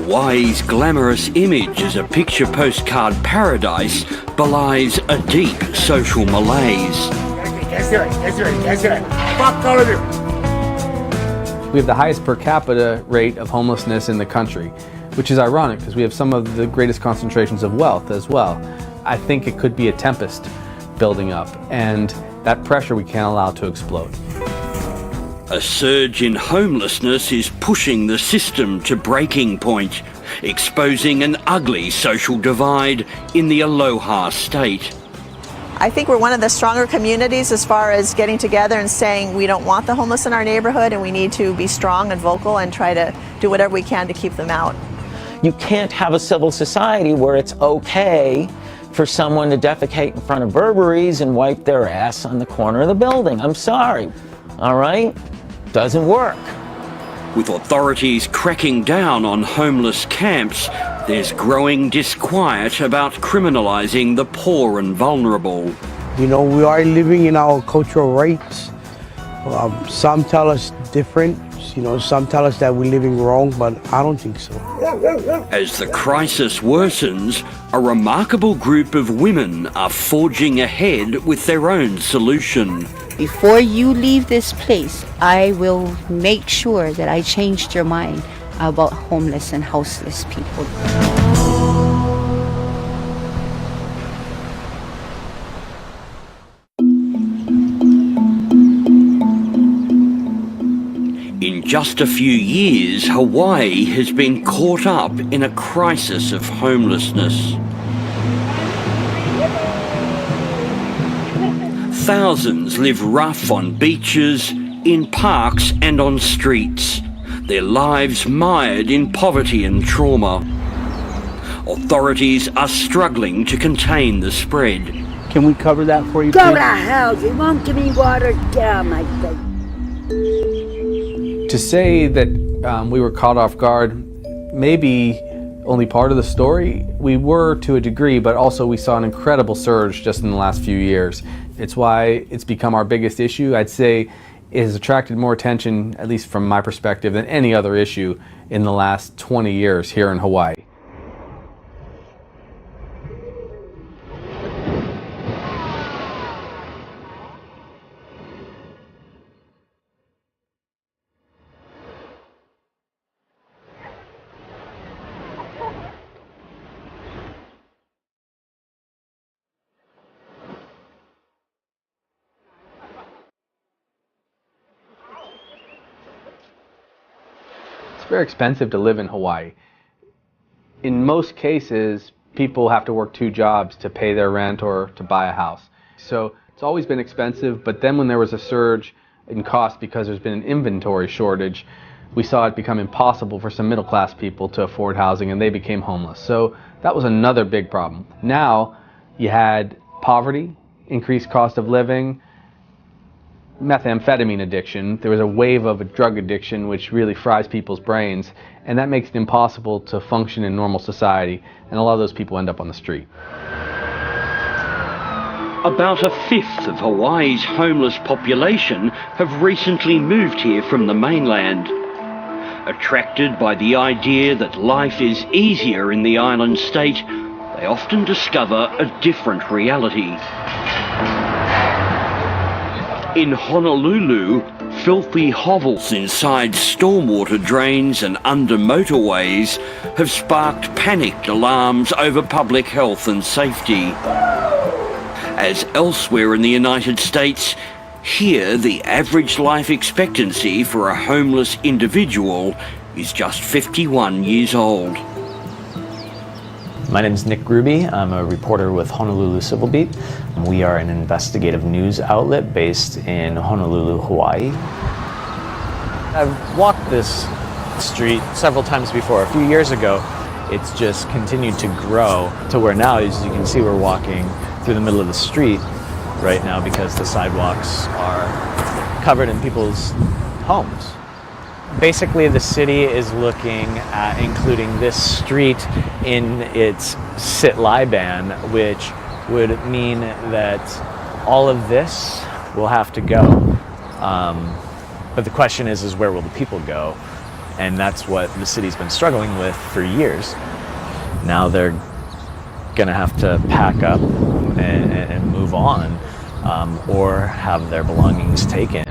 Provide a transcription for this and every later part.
Hawaii's glamorous image as a picture postcard paradise belies a deep social malaise. Fuck all of you. We have the highest per capita rate of homelessness in the country, which is ironic because we have some of the greatest concentrations of wealth as well. I think it could be a tempest building up, and that pressure we can't allow to explode. A surge in homelessness is pushing the system to breaking point, exposing an ugly social divide in the Aloha state. I think we're one of the stronger communities as far as getting together and saying we don't want the homeless in our neighborhood and we need to be strong and vocal and try to do whatever we can to keep them out. You can't have a civil society where it's okay for someone to defecate in front of Burberry's and wipe their ass on the corner of the building. I'm sorry, all right? Doesn't work. With authorities cracking down on homeless camps, there's growing disquiet about criminalising the poor and vulnerable. You know, we are living in our cultural rights. Some tell us different. You know, some tell us that we're living wrong, but I don't think so. As the crisis worsens, a remarkable group of women are forging ahead with their own solution. Before you leave this place, I will make sure that I changed your mind about homeless and houseless people. In just a few years, Hawaii has been caught up in a crisis of homelessness. Thousands live rough on beaches, in parks and on streets, their lives mired in poverty and trauma. Authorities are struggling to contain the spread. Can we cover that for you? Go to hell, you won't give me water, get out of my face. To say that we were caught off guard, maybe only part of the story. We were to a degree, but also we saw an incredible surge just in the last few years. It's why it's become our biggest issue. I'd say it has attracted more attention, at least from my perspective, than any other issue in the last 20 years here in Hawaii. It's very expensive to live in Hawaii. In most cases, people have to work 2 jobs to pay their rent or to buy a house. So it's always been expensive, but then when there was a surge in cost because there's been an inventory shortage, we saw it become impossible for some middle-class people to afford housing, and they became homeless. So that was another big problem. Now you had poverty, increased cost of living, methamphetamine addiction. There was a wave of a drug addiction which really fries people's brains, and that makes it impossible to function in normal society, and a lot of those people end up on the street. About a fifth of Hawaii's homeless population have recently moved here from the mainland. Attracted by the idea that life is easier in the island state, they often discover a different reality. In Honolulu, filthy hovels inside stormwater drains and under motorways have sparked panicked alarms over public health and safety. As elsewhere in the United States, here the average life expectancy for a homeless individual is just 51 years old. My name is Nick Ruby. I'm a reporter with Honolulu Civil Beat. We are an investigative news outlet based in Honolulu, Hawaii. I've walked this street several times before. A few years ago, it's just continued to grow to where now, as you can see, we're walking through the middle of the street right now because the sidewalks are covered in people's homes. Basically, the city is looking at including this street in its sit-lie ban, which would mean that all of this will have to go. But the question is where will the people go? And that's what the city's been struggling with for years. Now they're gonna have to pack up and move on, or have their belongings taken.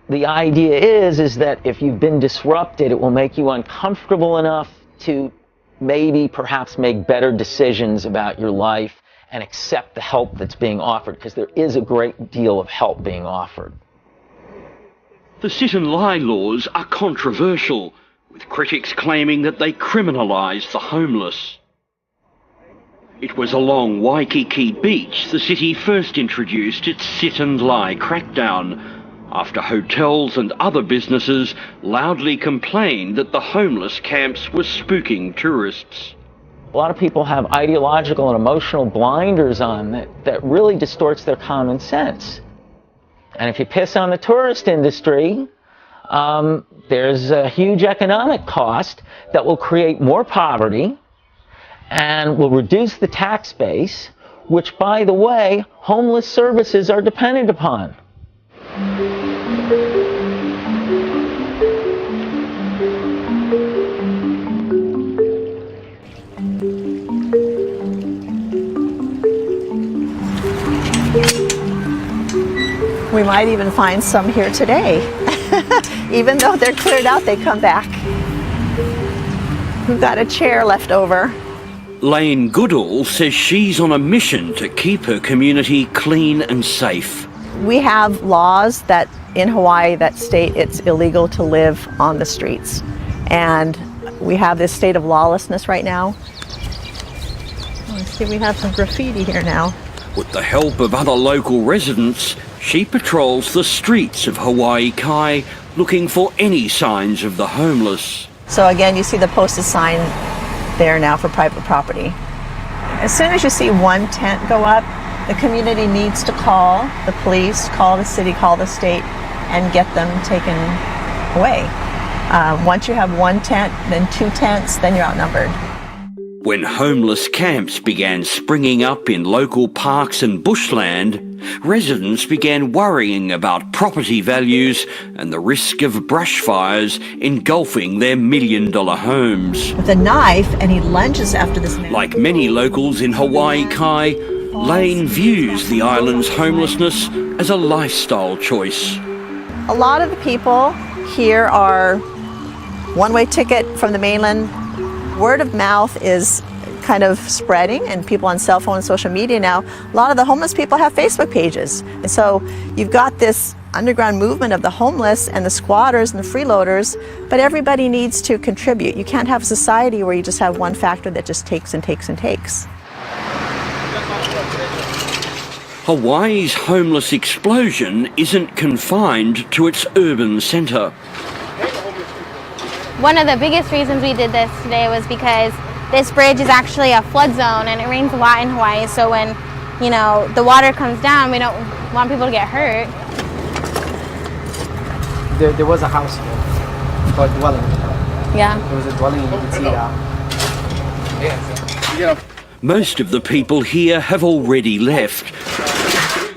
The idea is that if you've been disrupted, it will make you uncomfortable enough to maybe perhaps make better decisions about your life and accept the help that's being offered, because there is a great deal of help being offered. The sit and lie laws are controversial, with critics claiming that they criminalise the homeless. It was along Waikiki Beach the city first introduced its sit and lie crackdown, after hotels and other businesses loudly complained that the homeless camps were spooking tourists. A lot of people have ideological and emotional blinders on that really distorts their common sense. And if you piss on the tourist industry, there's a huge economic cost that will create more poverty and will reduce the tax base, which, by the way, homeless services are dependent upon. We might even find some here today. Even though they're cleared out, they come back. We've got a chair left over. Lane Goodall says she's on a mission to keep her community clean and safe. We have laws that in Hawaii that state it's illegal to live on the streets. And we have this state of lawlessness right now. Let's see, we have some graffiti here now. With the help of other local residents, she patrols the streets of Hawaii Kai looking for any signs of the homeless. So again, you see the posted sign there now for private property. As soon as you see one tent go up, the community needs to call the police, call the city, call the state, and get them taken away. Once you have one tent, then two tents, then you're outnumbered. When homeless camps began springing up in local parks and bushland, residents began worrying about property values and the risk of brush fires engulfing their million-dollar homes. With a knife, and he lunges after this man. Like many locals in Hawaii Kai, Lane views the island's homelessness as a lifestyle choice. A lot of the people here are one-way ticket from the mainland. Word of mouth is kind of spreading, and people on cell phone and social media now, a lot of the homeless people have Facebook pages. And so you've got this underground movement of the homeless and the squatters and the freeloaders, but everybody needs to contribute. You can't have a society where you just have one factor that just takes and takes and takes. Hawaii's homeless explosion isn't confined to its urban centre. One of the biggest reasons we did this today was because this bridge is actually a flood zone and it rains a lot in Hawaii, so when, you know, the water comes down, we don't want people to get hurt. There was a house here, called a dwelling. Yeah. There was a dwelling and you can see that. Most of the people here have already left,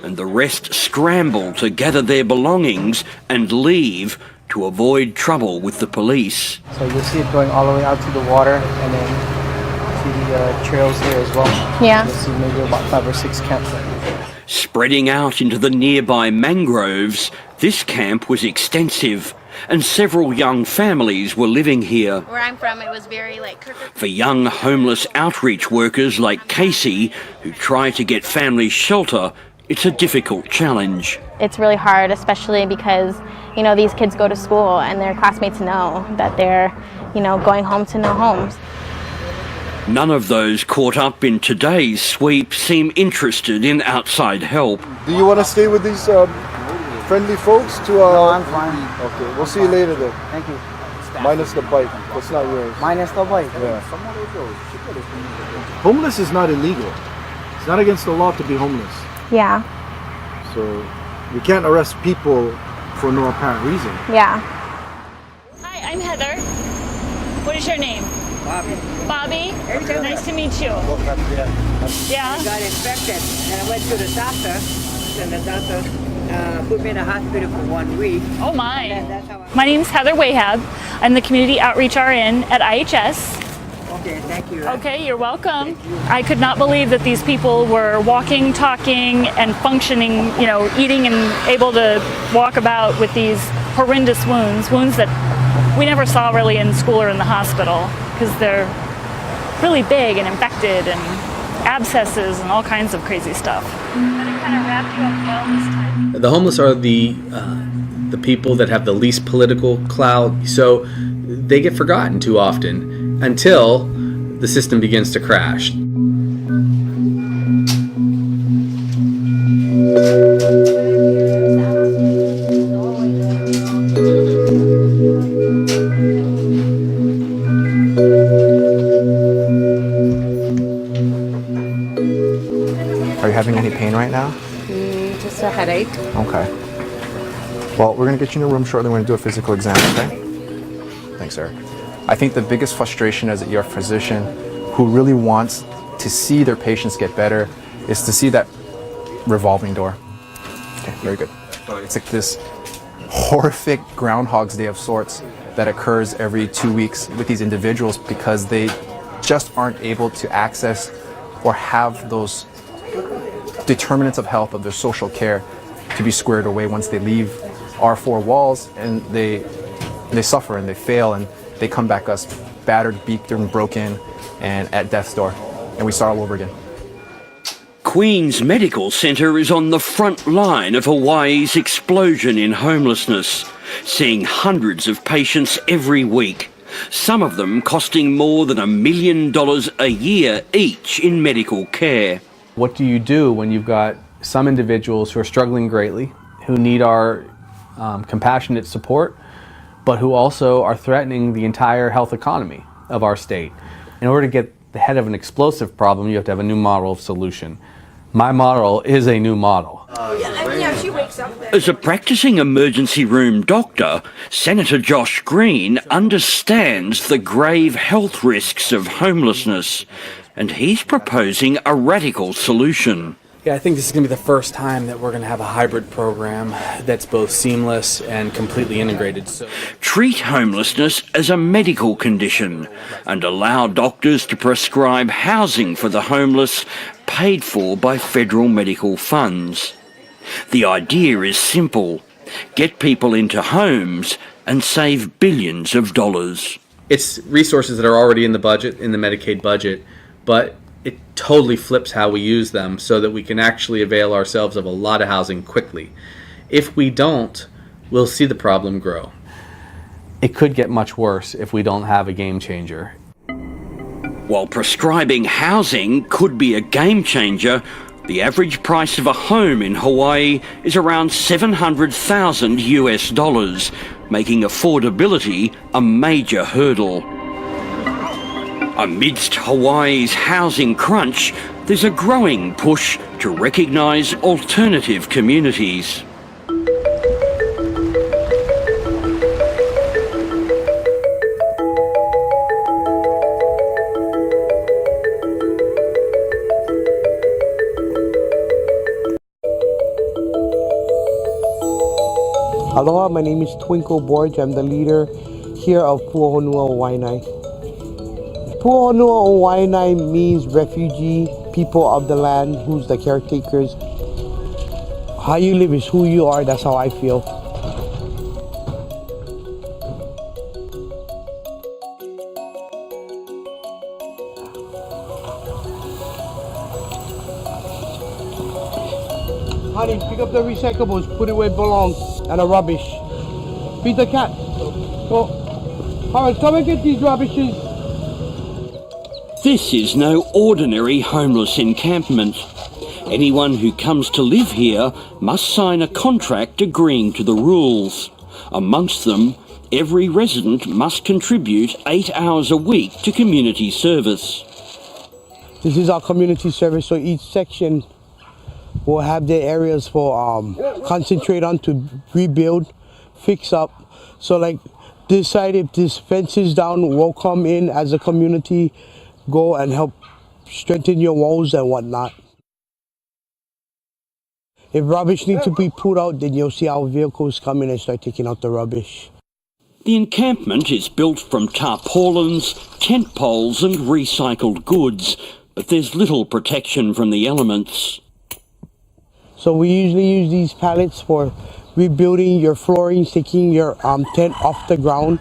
and the rest scramble to gather their belongings and leave to avoid trouble with the police. So you'll see it going all the way out to the water, and then see the trails here as well. Yeah. You'll see maybe about 5 or 6 camps. Spreading out into the nearby mangroves, this camp was extensive, and several young families were living here. Where I'm from, it was very For young homeless outreach workers like Casey, who try to get families shelter, it's a difficult challenge. It's really hard, especially because, you know, these kids go to school and their classmates know that they're, you know, going home to no homes. None of those caught up in today's sweep seem interested in outside help. Do you want to stay with these friendly folks? No, I'm fine. Okay, we'll see you later then. Thank you. Minus the bike. That's not yours. Minus the bike. Yeah. Homeless is not illegal. It's not against the law to be homeless. Yeah. So we can't arrest people for no apparent reason. Yeah. Hi, I'm Heather. What is your name? Bobby. Bobby? Nice to meet you. Yeah? I got infected and I went to the doctor and the doctor put me in the hospital for 1 week. Oh my. That's how My name's Heather Wahab. I'm the Community Outreach RN at IHS. Okay, thank you. Okay, you're welcome. I could not believe that these people were walking, talking, and functioning, you know, eating and able to walk about with these horrendous wounds that we never saw really in school or in the hospital because they're really big and infected and abscesses and all kinds of crazy stuff. But it kind of wrapped you up well this time. The homeless are the people that have the least political clout, so they get forgotten too often until the system begins to crash. Are you having any pain right now? Just a headache. Okay. Well, we're going to get you in a room shortly. We're going to do a physical exam, okay? Thanks, Eric. I think the biggest frustration as a ER physician who really wants to see their patients get better is to see that revolving door. Okay, very good. It's like this horrific Groundhog's Day of sorts that occurs every 2 weeks with these individuals because they just aren't able to access or have those determinants of health of their social care to be squared away once they leave our four walls, and they suffer and they fail and they come back us battered, beaked, and broken and at death's door, and we start all over again. Queen's Medical Centre is on the front line of Hawaii's explosion in homelessness, seeing hundreds of patients every week, some of them costing more than $1 million a year each in medical care. What do you do when you've got some individuals who are struggling greatly, who need our compassionate support, but who also are threatening the entire health economy of our state? In order to get the head of an explosive problem, you have to have a new model of solution. My model is a new model. As a practicing emergency room doctor, Senator Josh Green understands the grave health risks of homelessness, and he's proposing a radical solution. Yeah, I think this is going to be the first time that we're going to have a hybrid program that's both seamless and completely integrated. Treat homelessness as a medical condition and allow doctors to prescribe housing for the homeless paid for by federal medical funds. The idea is simple: get people into homes and save billions of dollars. It's resources that are already in the budget, in the Medicaid budget, but it totally flips how we use them so that we can actually avail ourselves of a lot of housing quickly. If we don't, we'll see the problem grow. It could get much worse if we don't have a game changer. While prescribing housing could be a game changer, the average price of a home in Hawaii is around $700,000 US, making affordability a major hurdle. Amidst Hawaii's housing crunch, there's a growing push to recognise alternative communities. Aloha, my name is Twinkle Borge. I'm the leader here of Puahonua Waianae. Puahonua Waianae means refugee people of the land, who's the caretakers. How you live is who you are. That's how I feel. Honey, pick up the recyclables, put it where it belongs, and the rubbish. Feed the cat. Go. Alright, come and get these rubbishes. This is no ordinary homeless encampment. Anyone who comes to live here must sign a contract agreeing to the rules. Amongst them, every resident must contribute 8 hours a week to community service. This is our community service, so each section will have their areas for concentrate on to rebuild, fix up. So like decide if this fence is down, we'll come in as a community, go and help strengthen your walls and whatnot. If rubbish needs to be put out, then you'll see our vehicles come in and start taking out the rubbish. The encampment is built from tarpaulins, tent poles and recycled goods, but there's little protection from the elements. So we usually use these pallets for rebuilding your flooring, taking your tent off the ground.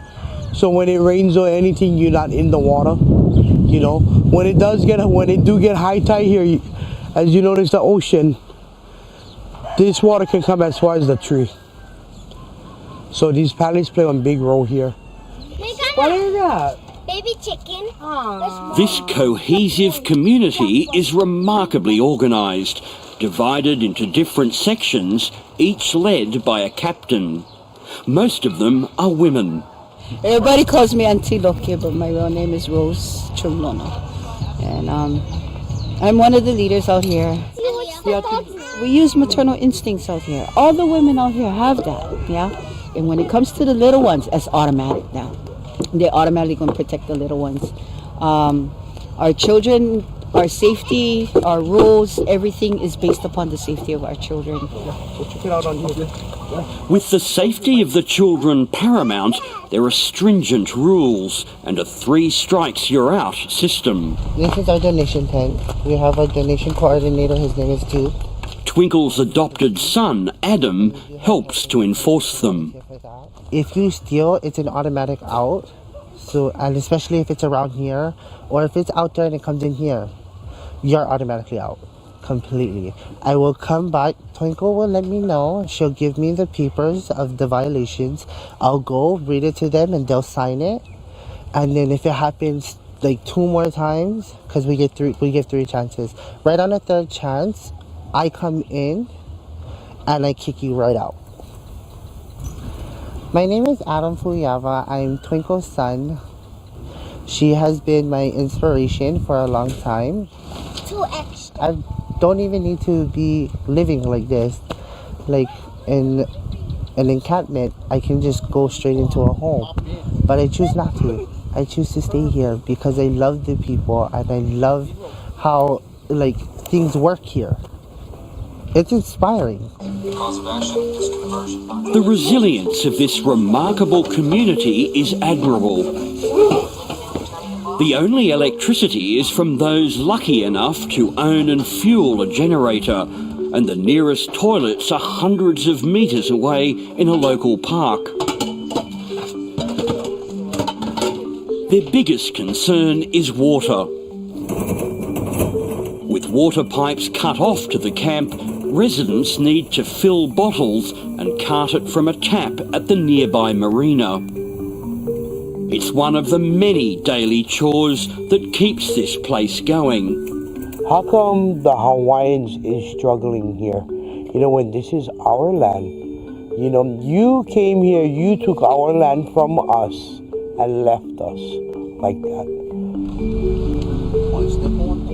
So when it rains or anything, you're not in the water. You know, when it do get high tide here, as you notice the ocean, this water can come as far as the tree. So these pallets play a big role here. What is that? Baby chicken. Aww. This cohesive community is remarkably organised, divided into different sections, each led by a captain. Most of them are women. Everybody calls me Auntie Loki, but my real name is Rose Chumlona. And I'm one of the leaders out here. We use maternal instincts out here. All the women out here have that, yeah? And when it comes to the little ones, it's automatic now. They're automatically going to protect the little ones. Our children, our safety, our rules, everything is based upon the safety of our children. Check it out on here. With the safety of the children paramount, there are stringent rules and a 3 strikes you're out system. This is our donation tent. We have a donation coordinator, his name is Duke. Twinkle's adopted son, Adam, helps to enforce them. If you steal, it's an automatic out. So, and especially if it's around here, or if it's out there and it comes in here, you're automatically out. Completely. I will come back. Twinkle will let me know. She'll give me the papers of the violations. I'll go read it to them and they'll sign it. And then if it happens like 2 more times, because we give 3 chances. Right on the 3rd chance, I come in and I kick you right out. My name is Adam Fuyava. I'm Twinkle's son. She has been my inspiration for a long time. Too extra. I don't even need to be living like this. Like in an encampment, I can just go straight into a home. But I choose not to. I choose to stay here because I love the people and I love how like things work here. It's inspiring. The resilience of this remarkable community is admirable. The only electricity is from those lucky enough to own and fuel a generator, and the nearest toilets are hundreds of metres away in a local park. Their biggest concern is water. With water pipes cut off to the camp, residents need to fill bottles and cart it from a tap at the nearby marina. It's one of the many daily chores that keeps this place going. How come the Hawaiians is struggling here? You know, when this is our land. You know, you came here, you took our land from us and left us like that.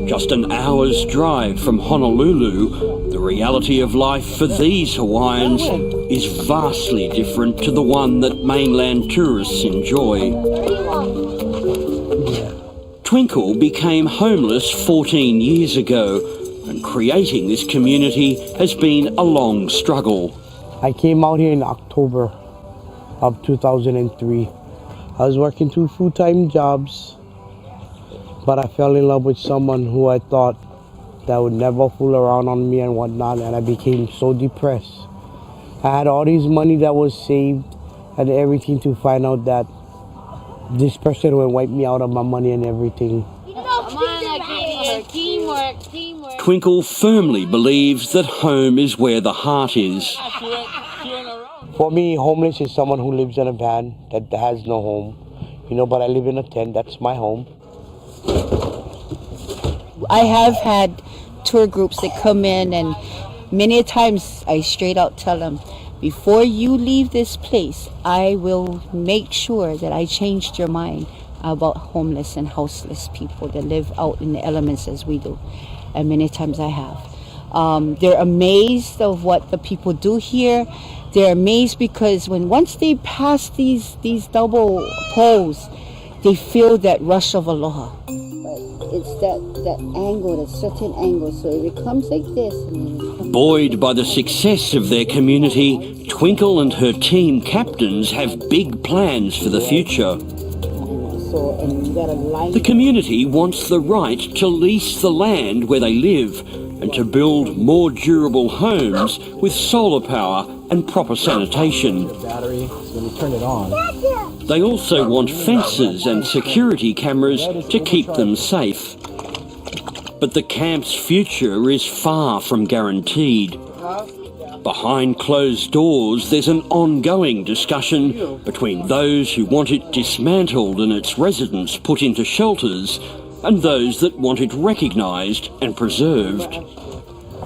Just an hour's drive from Honolulu, the reality of life for these Hawaiians is vastly different to the one that mainland tourists enjoy. Twinkle became homeless 14 years ago, and creating this community has been a long struggle. I came out here in October of 2003. I was working 2 full-time jobs, but I fell in love with someone who I thought that would never fool around on me and whatnot, and I became so depressed. I had all this money that was saved and everything to find out that this person would wipe me out of my money and everything. Teamwork. Twinkle firmly believes that home is where the heart is. For me, homeless is someone who lives in a van that has no home. You know, but I live in a tent, that's my home. I have had tour groups that come in, and many a times I straight out tell them, before you leave this place, I will make sure that I changed your mind about homeless and houseless people that live out in the elements as we do. And many times I have. They're amazed of what the people do here. They're amazed because once they pass these double poles, they feel that rush of aloha. It's that angle, that certain angle. So if it comes like this. Buoyed by the success of their community, Twinkle and her team captains have big plans for the future. The community wants the right to lease the land where they live and to build more durable homes with solar power and proper sanitation. Battery, so when you turn it on. They also want fences and security cameras to keep them safe. But the camp's future is far from guaranteed. Behind closed doors, there's an ongoing discussion between those who want it dismantled and its residents put into shelters and those that want it recognised and preserved.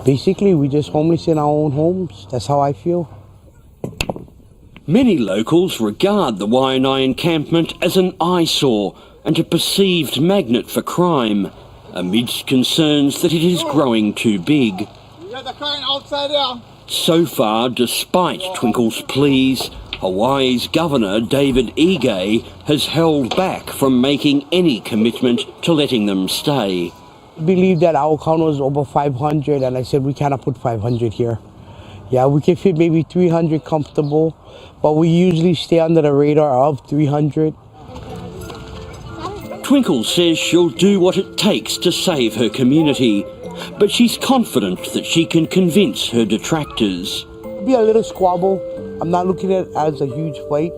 Basically, we just homeless in our own homes. That's how I feel. Many locals regard the Waianae encampment as an eyesore and a perceived magnet for crime, amidst concerns that it is growing too big. So far, despite Twinkle's pleas, Hawaii's Governor David Ige has held back from making any commitment to letting them stay. I believe that our count was over 500, and I said we cannot put 500 here. Yeah, we can fit maybe 300 comfortable, but we usually stay under the radar of 300. Twinkle says she'll do what it takes to save her community, but she's confident that she can convince her detractors. Be a little squabble. I'm not looking at it as a huge fight.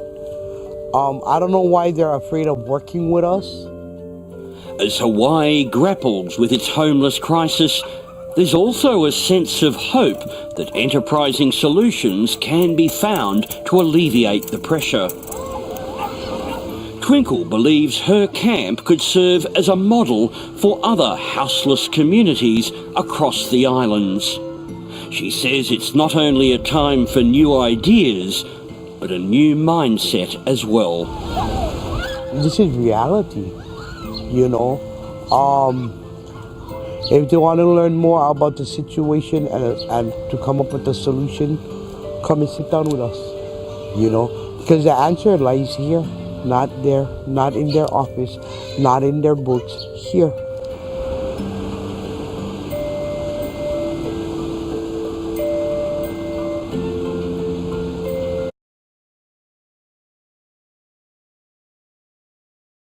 I don't know why they're afraid of working with us. As Hawaii grapples with its homeless crisis, there's also a sense of hope that enterprising solutions can be found to alleviate the pressure. Twinkle believes her camp could serve as a model for other houseless communities across the islands. She says it's not only a time for new ideas, but a new mindset as well. This is reality, you know. If they want to learn more about the situation and to come up with a solution, come and sit down with us, you know. Because the answer lies here, not there, not in their office, not in their books, here.